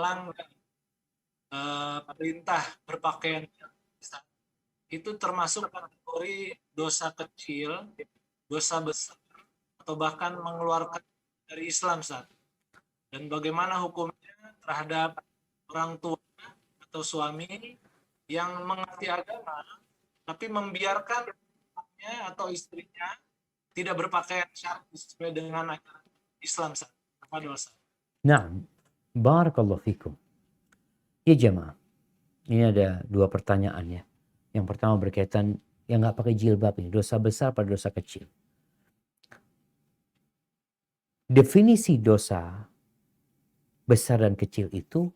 melanggar perintah berpakaian itu termasuk kategori dosa kecil, dosa besar, atau bahkan mengeluarkan dari Islam, Ustaz. Dan bagaimana hukumnya terhadap orang tua atau suami yang mengerti agama tapi membiarkan anaknya atau istrinya tidak berpakaian syar'i sesuai dengan ajaran Islam, Ustaz. Apa dosa? Naam, barakallahu fikum. Ya jemaah, ini ada dua pertanyaan ya. Yang pertama berkaitan yang nggak pakai jilbab ini, dosa besar pada dosa kecil. Definisi dosa besar dan kecil itu,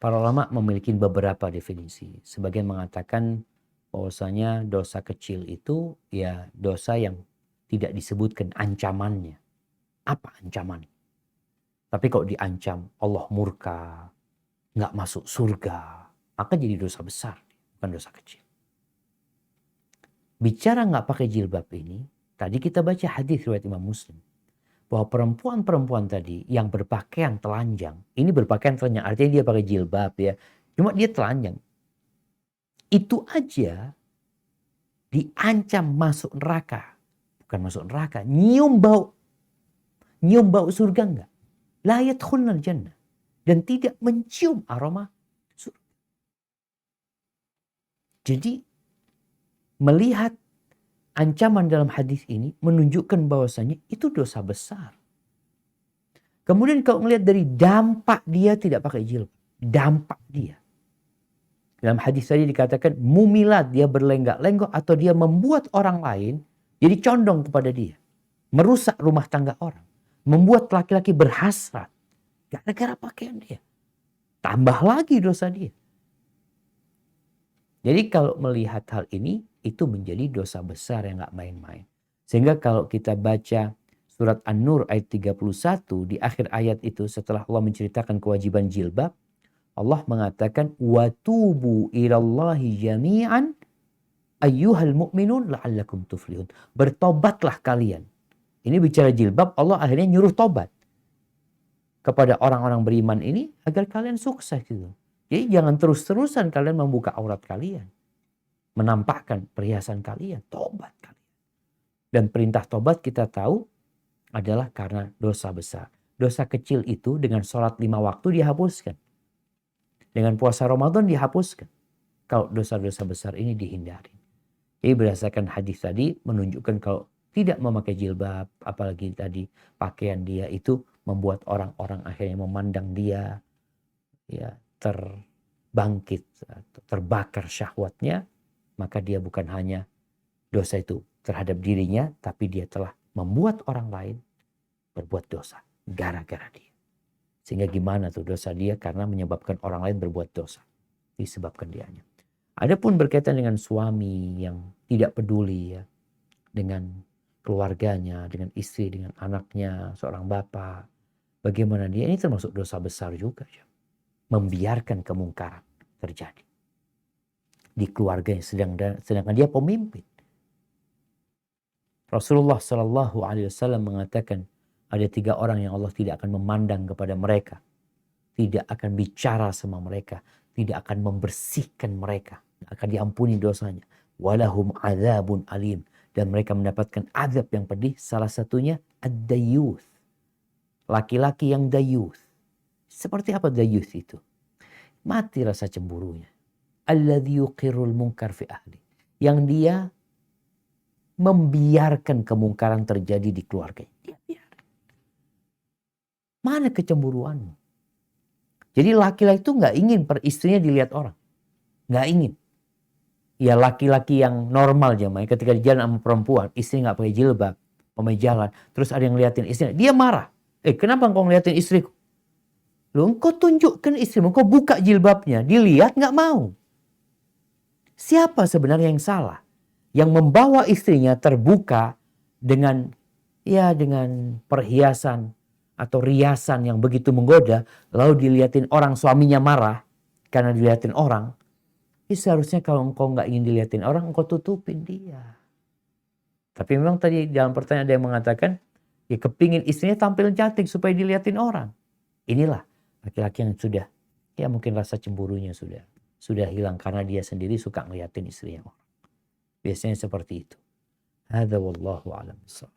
para ulama memiliki beberapa definisi. Sebagian mengatakan bahwasanya dosa kecil itu ya dosa yang tidak disebutkan ancamannya. Apa ancaman? Tapi kalau diancam Allah murka, nggak masuk surga, maka jadi dosa besar, bukan dosa kecil. Bicara nggak pakai jilbab ini, tadi kita baca hadis riwayat Imam Muslim bahwa perempuan-perempuan tadi yang berpakaian telanjang, ini berpakaian telanjang artinya dia pakai jilbab ya, cuma dia telanjang. Itu aja diancam masuk neraka, bukan masuk neraka, nyium bau surga enggak? La yadkhulnal jannah, dan tidak mencium aroma surga. Jadi melihat ancaman dalam hadis ini menunjukkan bahwasanya itu dosa besar. Kemudian kalau melihat dari dampak dia tidak pakai jilbab, dampak dia. Dalam hadis tadi dikatakan mumilat, dia berlenggak-lenggok atau dia membuat orang lain jadi condong kepada dia. Merusak rumah tangga orang. Membuat laki-laki berhasrat gara-gara pakaian dia. Tambah lagi dosa dia. Jadi kalau melihat hal ini, itu menjadi dosa besar yang gak main-main. Sehingga kalau kita baca surat An-Nur ayat 31, di akhir ayat itu setelah Allah menceritakan kewajiban jilbab, Allah mengatakan, وَتُوبُوا إِلَى اللَّهِ جَمِيعًا أَيُّهَا الْمُؤْمِنُونَ لَعَلَّكُمْ تُفْلِحُونَ. Bertobatlah kalian. Ini bicara jilbab, Allah akhirnya nyuruh tobat kepada orang-orang beriman ini agar kalian sukses gitu. Jadi jangan terus-terusan kalian membuka aurat kalian, menampakkan perhiasan kalian, tobat kalian. Dan perintah tobat kita tahu adalah karena dosa besar. Dosa kecil itu dengan sholat 5 waktu dihapuskan. Dengan puasa Ramadan dihapuskan. Kalau dosa-dosa besar ini dihindari. Jadi berdasarkan hadis tadi menunjukkan kalau tidak memakai jilbab, apalagi tadi pakaian dia itu membuat orang-orang akhirnya memandang dia ya terbangkit, terbakar syahwatnya, maka dia bukan hanya dosa itu terhadap dirinya, tapi dia telah membuat orang lain berbuat dosa gara-gara dia. Sehingga gimana tuh dosa dia? Karena menyebabkan orang lain berbuat dosa. Disebabkan dianya. Adapun berkaitan dengan suami yang tidak peduli ya dengan keluarganya, dengan istri, dengan anaknya, seorang bapak. Bagaimana dia? Ini termasuk dosa besar juga. Ya. Membiarkan kemungkaran terjadi. Di keluarganya sedangkan dia pemimpin. Rasulullah SAW mengatakan ada 3 orang yang Allah tidak akan memandang kepada mereka. Tidak akan bicara sama mereka. Tidak akan membersihkan mereka. Akan diampuni dosanya. Walahum azabun alim. Dan mereka mendapatkan azab yang pedih. Salah satunya ad-dayyuth. Laki-laki yang dayyuth. Seperti apa dayyuth itu? Mati rasa cemburunya. Alladhi yuqirrul munkar fi ahli. Yang dia membiarkan kemungkaran terjadi di keluarganya. Dia biarkan. Mana kecemburuanmu? Jadi laki-laki itu nggak ingin istrinya dilihat orang. Nggak ingin. Ya laki-laki yang normal jemaah ketika di jalan sama perempuan, istri nggak pakai jilbab, pakai jalan, terus ada yang ngeliatin istrinya, dia marah. Kenapa engkau ngeliatin istriku? Loh, engkau tunjukkan istrimu, engkau buka jilbabnya, dilihat nggak mau. Siapa sebenarnya yang salah? Yang membawa istrinya terbuka dengan perhiasan atau riasan yang begitu menggoda, lalu dilihatin orang, suaminya marah karena dilihatin orang. Seharusnya kalau engkau nggak ingin dilihatin orang, engkau tutupin dia. Tapi memang tadi dalam pertanyaan ada yang mengatakan, ya kepingin istrinya tampil cantik supaya dilihatin orang. Inilah Laki-laki yang sudah, ya mungkin rasa cemburunya sudah hilang karena dia sendiri suka ngeliatin istrinya. Biasanya seperti itu. Hadza wallahu a'lam bishawab.